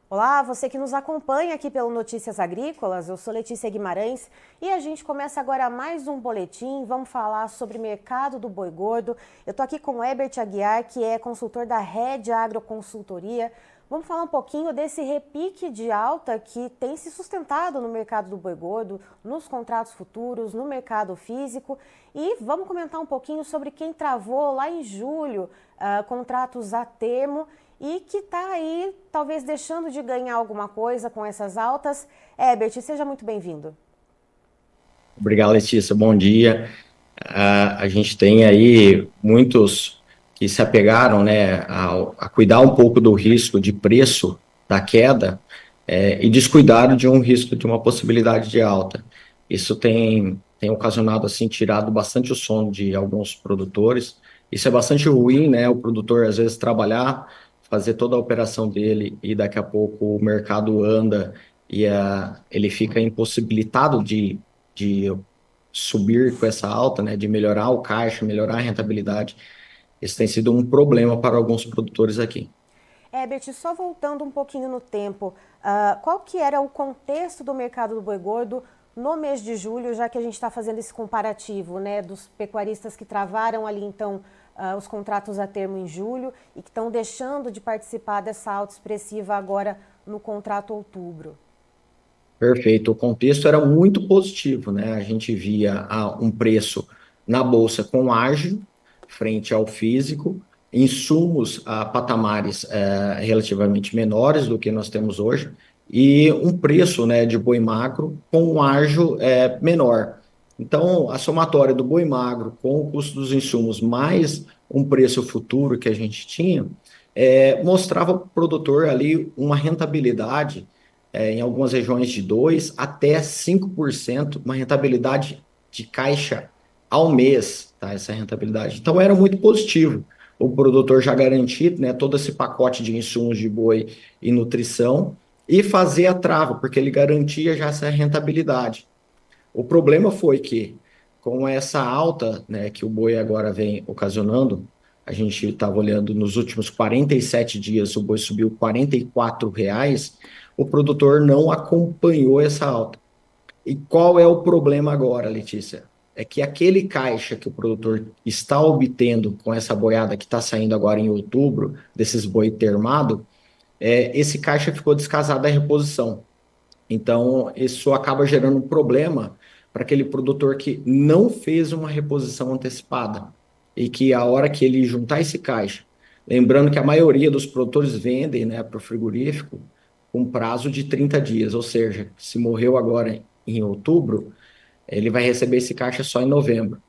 Olá, você que nos acompanha aqui pelo Notícias Agrícolas, eu sou Letícia Guimarães e a gente começa agora mais um boletim. Vamos falar sobre mercado do boi gordo. Eu estou aqui com o Herbert Aguiar, que é consultor da Rede Agroconsultoria. Vamos falar um pouquinho desse repique de alta que tem se sustentado no mercado do boi gordo, nos contratos futuros, no mercado físico. E vamos comentar um pouquinho sobre quem travou lá em julho contratos a termo e que está aí, talvez, deixando de ganhar alguma coisa com essas altas. Herbert, seja muito bem-vindo. Obrigado, Letícia. Bom dia. A gente tem aí muitos que se apegaram, né, a cuidar um pouco do risco de preço da queda e descuidaram de um risco de uma possibilidade de alta. Isso tem ocasionado, assim, tirado bastante o sono de alguns produtores. Isso é bastante ruim, né, o produtor, às vezes, trabalhar, fazer toda a operação dele e daqui a pouco o mercado anda e ele fica impossibilitado de subir com essa alta, né, de melhorar o caixa, melhorar a rentabilidade. Isso tem sido um problema para alguns produtores aqui. Herbert, só voltando um pouquinho no tempo, qual que era o contexto do mercado do boi gordo no mês de julho, já que a gente está fazendo esse comparativo, né, dos pecuaristas que travaram ali, então, os contratos a termo em julho e que estão deixando de participar dessa alta expressiva agora no contrato outubro? Perfeito. O contexto era muito positivo, né? A gente via um preço na bolsa com ágio frente ao físico, insumos a patamares relativamente menores do que nós temos hoje e um preço, né, de boi magro com um ágio menor. Então, a somatória do boi magro com o custo dos insumos mais um preço futuro que a gente tinha mostrava para o produtor ali uma rentabilidade em algumas regiões de 2 até 5%, uma rentabilidade de caixa ao mês, tá? Essa rentabilidade. Então era muito positivo. O produtor já garantido, né, todo esse pacote de insumos de boi e nutrição e fazer a trava, porque ele garantia já essa rentabilidade. O problema foi que, com essa alta, né, que o boi agora vem ocasionando, a gente estava olhando nos últimos 47 dias, o boi subiu R$ 44, o produtor não acompanhou essa alta. E qual é o problema agora, Letícia? É que aquele caixa que o produtor está obtendo com essa boiada que está saindo agora em outubro, desses boi termado, esse caixa ficou descasado da reposição. Então, isso acaba gerando um problema para aquele produtor que não fez uma reposição antecipada e que a hora que ele juntar esse caixa, lembrando que a maioria dos produtores vendem, né, para o frigorífico com prazo de 30 dias, ou seja, se morreu agora em outubro, ele vai receber esse caixa só em novembro.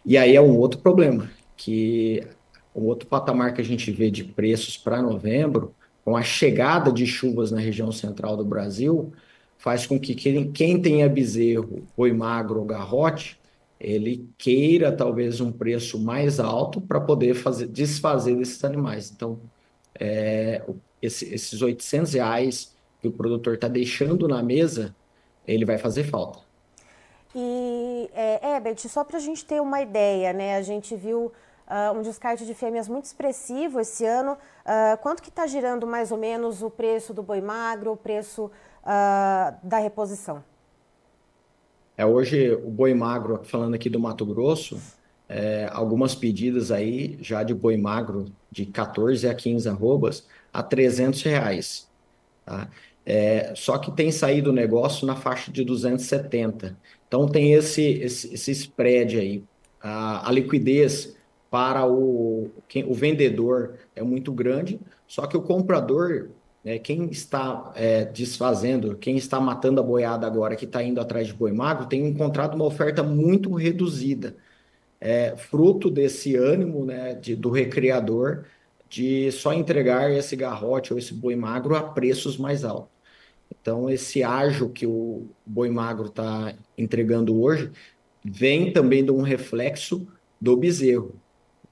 E aí é um outro problema, que o outro patamar que a gente vê de preços para novembro, com a chegada de chuvas na região central do Brasil, faz com que quem tenha bezerro, boi magro ou garrote, ele queira talvez um preço mais alto para poder desfazer desses animais. Então, esses R$ 800 que o produtor está deixando na mesa, ele vai fazer falta. E, Herbert, só para a gente ter uma ideia, né? A gente viu um descarte de fêmeas muito expressivo esse ano. Quanto que está girando mais ou menos o preço do boi magro, o preço da reposição? Hoje o boi magro, falando aqui do Mato Grosso, algumas pedidas aí já de boi magro de 14 a 15 arrobas a R$ 300, tá? Só que tem saído o negócio na faixa de 270. Então tem esse spread aí. A liquidez para o vendedor é muito grande, só que o comprador, quem está desfazendo, quem está matando a boiada agora, que está indo atrás de boi magro, tem encontrado uma oferta muito reduzida, fruto desse ânimo, né, do recriador de só entregar esse garrote ou esse boi magro a preços mais altos. Então, esse ágio que o boi magro está entregando hoje vem também de um reflexo do bezerro.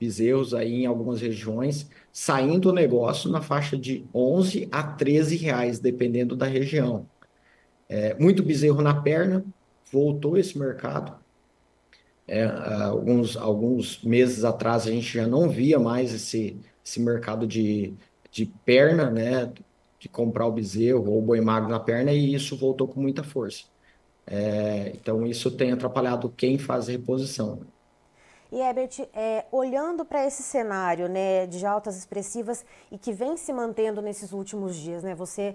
Bezerros aí em algumas regiões saindo o negócio na faixa de R$ 11 a R$ 13, dependendo da região. Muito bezerro na perna, voltou esse mercado. Alguns meses atrás a gente já não via mais esse mercado de perna, né? De comprar o bezerro ou o boi magro na perna, e isso voltou com muita força. Então, isso tem atrapalhado quem faz a reposição. E Herbert, olhando para esse cenário, né, de altas expressivas e que vem se mantendo nesses últimos dias, né, você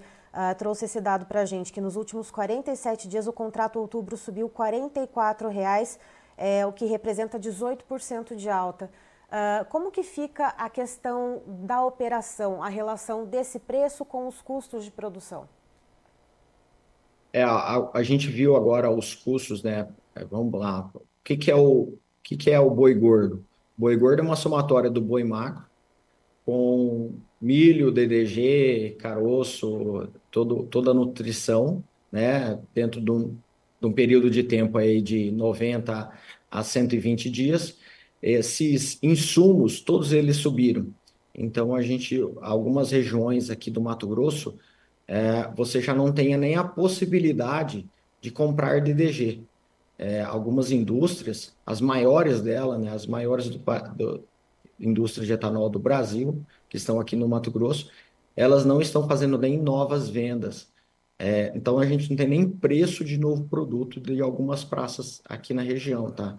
trouxe esse dado para a gente, que nos últimos 47 dias o contrato outubro subiu R$ 44, o que representa 18% de alta. Como que fica a questão da operação, a relação desse preço com os custos de produção? A gente viu agora os custos, né? Vamos lá. O que que é o boi gordo? Boi gordo é uma somatória do boi magro com milho, DDG, caroço, toda a nutrição, né? Dentro de um período de tempo aí de 90 a 120 dias. Esses insumos, todos eles subiram. Então, algumas regiões aqui do Mato Grosso, você já não tenha nem a possibilidade de comprar DDG. Algumas indústrias, as maiores dela, né, as maiores indústrias de etanol do Brasil, que estão aqui no Mato Grosso, elas não estão fazendo nem novas vendas. Então, a gente não tem nem preço de novo produto de algumas praças aqui na região, tá?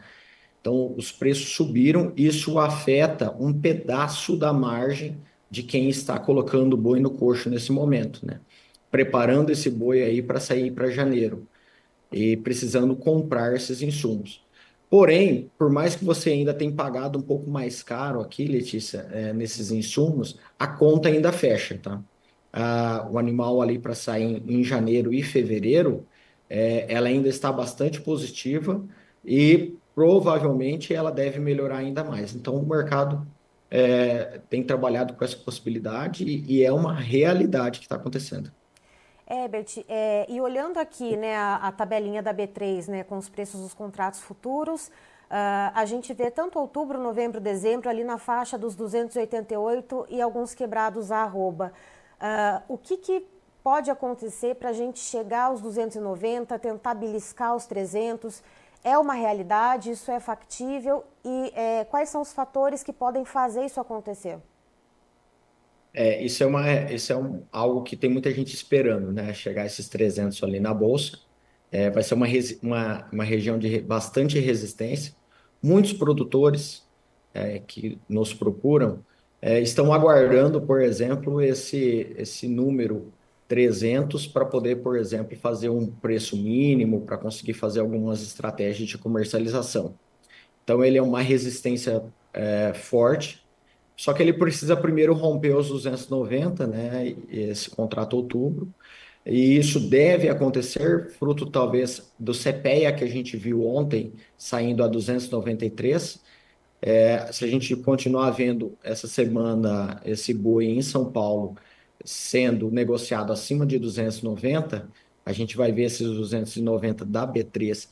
Então, os preços subiram, isso afeta um pedaço da margem de quem está colocando o boi no coxo nesse momento, né? Preparando esse boi aí para sair para janeiro e precisando comprar esses insumos. Porém, por mais que você ainda tenha pagado um pouco mais caro aqui, Letícia, nesses insumos, a conta ainda fecha, tá? O animal ali para sair em janeiro e fevereiro, ela ainda está bastante positiva e provavelmente ela deve melhorar ainda mais. Então, o mercado tem trabalhado com essa possibilidade e é uma realidade que está acontecendo. Herbert, e olhando aqui, né, a tabelinha da B3, né, com os preços dos contratos futuros, a gente vê tanto outubro, novembro, dezembro ali na faixa dos 288 e alguns quebrados a arroba. O que pode acontecer para a gente chegar aos 290, tentar beliscar os 300? É uma realidade? Isso é factível? E quais são os fatores que podem fazer isso acontecer? Algo que tem muita gente esperando, né? Chegar a esses 300 ali na bolsa. Vai ser uma região de bastante resistência. Muitos produtores que nos procuram estão aguardando, por exemplo, esse número 300 para poder, por exemplo, fazer um preço mínimo, para conseguir fazer algumas estratégias de comercialização. Então, ele é uma resistência forte, só que ele precisa primeiro romper os 290, né? Esse contrato outubro. E isso deve acontecer, fruto talvez do CPEA que a gente viu ontem, saindo a 293. Se a gente continuar vendo essa semana esse boi em São Paulo sendo negociado acima de 290, a gente vai ver esses 290 da B3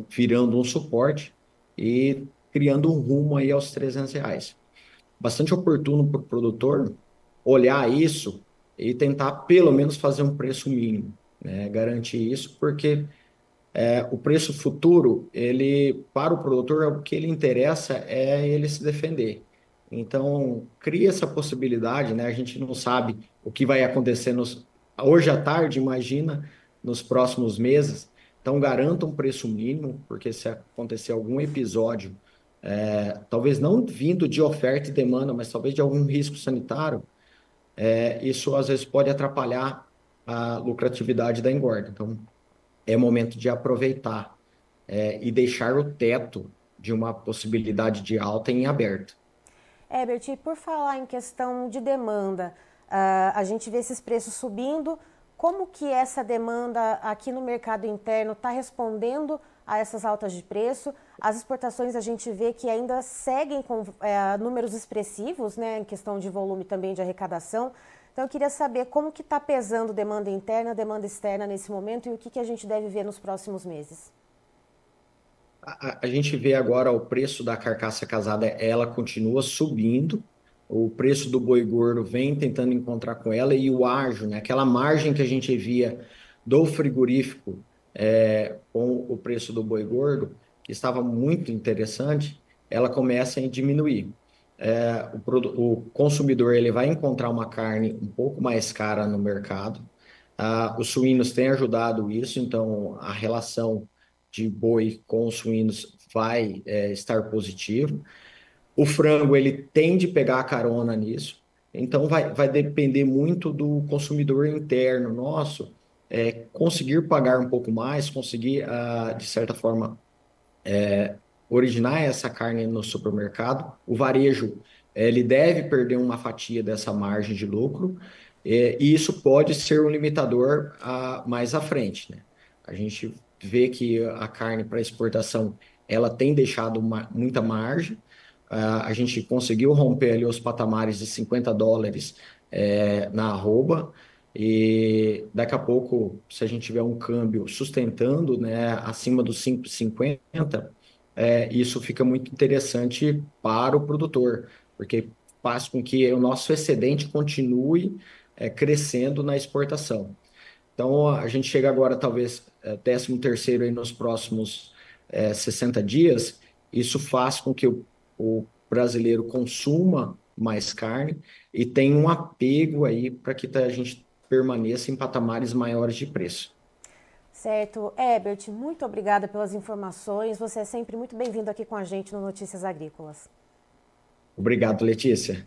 virando um suporte e criando um rumo aí aos R$ 300. Bastante oportuno para o produtor olhar isso e tentar pelo menos fazer um preço mínimo, né? Garantir isso, porque o preço futuro, ele para o produtor, o que ele interessa é ele se defender. Então, cria essa possibilidade, né? A gente não sabe o que vai acontecer hoje à tarde, imagina, nos próximos meses. Então, garanta um preço mínimo, porque se acontecer algum episódio, talvez não vindo de oferta e demanda, mas talvez de algum risco sanitário, isso às vezes pode atrapalhar a lucratividade da engorda. Então, é momento de aproveitar e deixar o teto de uma possibilidade de alta em aberto. Herbert, e por falar em questão de demanda, a gente vê esses preços subindo. Como que essa demanda aqui no mercado interno está respondendo a essas altas de preço? As exportações a gente vê que ainda seguem com números expressivos, né, em questão de volume também de arrecadação. Então eu queria saber como que está pesando demanda interna, demanda externa nesse momento e o que a gente deve ver nos próximos meses. A gente vê agora o preço da carcaça casada, ela continua subindo, o preço do boi gordo vem tentando encontrar com ela, e o ágio, né, aquela margem que a gente via do frigorífico com o preço do boi gordo, que estava muito interessante, ela começa a diminuir. O consumidor ele vai encontrar uma carne um pouco mais cara no mercado. Os suínos têm ajudado isso, então a relação de boi com os suínos vai estar positiva. O frango ele tende a pegar a carona nisso, então vai depender muito do consumidor interno nosso, conseguir pagar um pouco mais, conseguir, de certa forma, originar essa carne no supermercado. O varejo, ele deve perder uma fatia dessa margem de lucro, e isso pode ser um limitador mais à frente, né? A gente vê que a carne para exportação, ela tem deixado muita margem. A gente conseguiu romper ali os patamares de US$ 50 na arroba, e daqui a pouco, se a gente tiver um câmbio sustentando, né, acima dos 5,50, isso fica muito interessante para o produtor, porque faz com que o nosso excedente continue crescendo na exportação. Então, a gente chega agora, talvez, 13º aí nos próximos 60 dias, isso faz com que o brasileiro consuma mais carne e tenha um apego aí para que a gente permaneça em patamares maiores de preço. Certo. Herbert, muito obrigada pelas informações. Você é sempre muito bem-vindo aqui com a gente no Notícias Agrícolas. Obrigado, Letícia.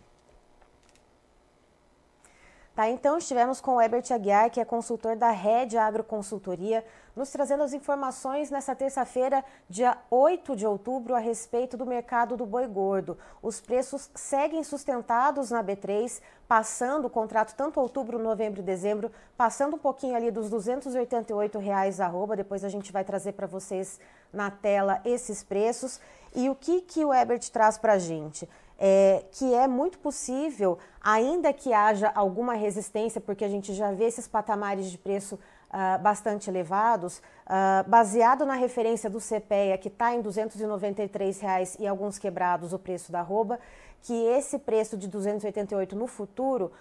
Tá, então estivemos com o Herbert Aguiar, que é consultor da Rede Agroconsultoria, nos trazendo as informações nessa terça-feira, dia 8 de outubro, a respeito do mercado do boi gordo. Os preços seguem sustentados na B3, passando o contrato tanto outubro, novembro e dezembro, passando um pouquinho ali dos R$ 288 arroba, depois a gente vai trazer para vocês na tela esses preços. E o que o Herbert traz para a gente? Que é muito possível, ainda que haja alguma resistência, porque a gente já vê esses patamares de preço bastante elevados, baseado na referência do CPEA, que está em R$ 293 e alguns quebrados o preço da arroba, que esse preço de 288 no futuro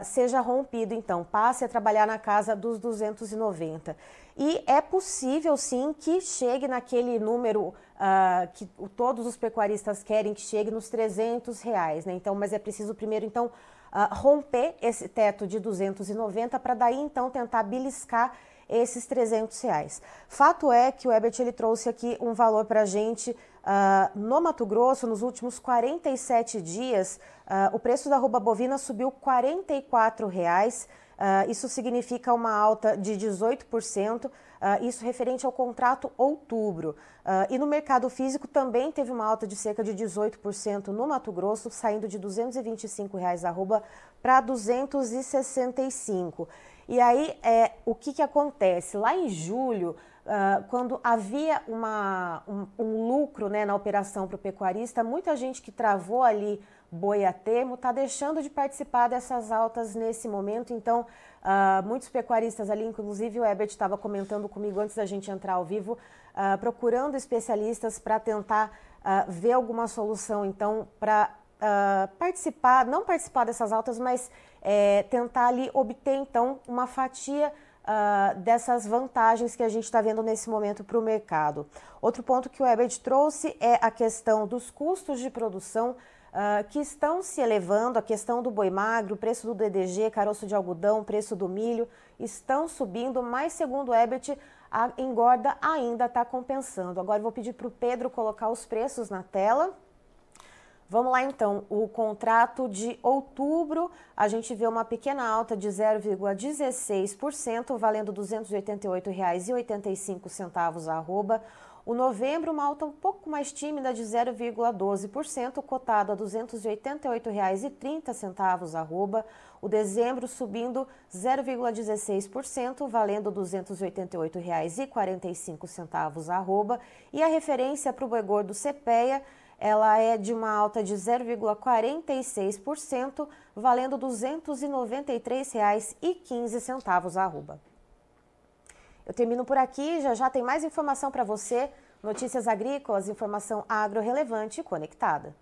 seja rompido, então, passe a trabalhar na casa dos 290. E é possível, sim, que chegue naquele número que todos os pecuaristas querem que chegue nos R$ 300, né? Então, mas é preciso primeiro, então, romper esse teto de 290 para daí, então, tentar beliscar esses R$ 300. Fato é que o Herbert ele trouxe aqui um valor para a gente. No Mato Grosso, nos últimos 47 dias, o preço da arroba bovina subiu R$ 44. Isso significa uma alta de 18%, isso referente ao contrato outubro. E no mercado físico também teve uma alta de cerca de 18% no Mato Grosso, saindo de R$ 225 arroba para R$ 265. E aí, o que acontece? Lá em julho, quando havia um lucro, né, na operação para o pecuarista, muita gente que travou ali boi a termo está deixando de participar dessas altas nesse momento. Então, muitos pecuaristas ali, inclusive o Herbert estava comentando comigo antes da gente entrar ao vivo, procurando especialistas para tentar ver alguma solução, então, para participar, não participar dessas altas, mas tentar ali obter, então, uma fatia dessas vantagens que a gente está vendo nesse momento para o mercado. Outro ponto que o Herbert trouxe é a questão dos custos de produção que estão se elevando, a questão do boi magro, o preço do DDG, caroço de algodão, preço do milho, estão subindo, mas segundo o Herbert, a engorda ainda está compensando. Agora eu vou pedir para o Pedro colocar os preços na tela. Vamos lá então, o contrato de outubro, a gente vê uma pequena alta de 0,16%, valendo R$ 288,85 arroba. O novembro, uma alta um pouco mais tímida de 0,12%, cotado a R$ 288,30 arroba. O dezembro subindo 0,16%, valendo R$ 288,45 arroba. E a referência para o boi gordo CPEA, ela é de uma alta de 0,46%, valendo R$ 293,15 arroba. Eu termino por aqui, já tem mais informação para você. Notícias agrícolas, informação agro relevante e conectada.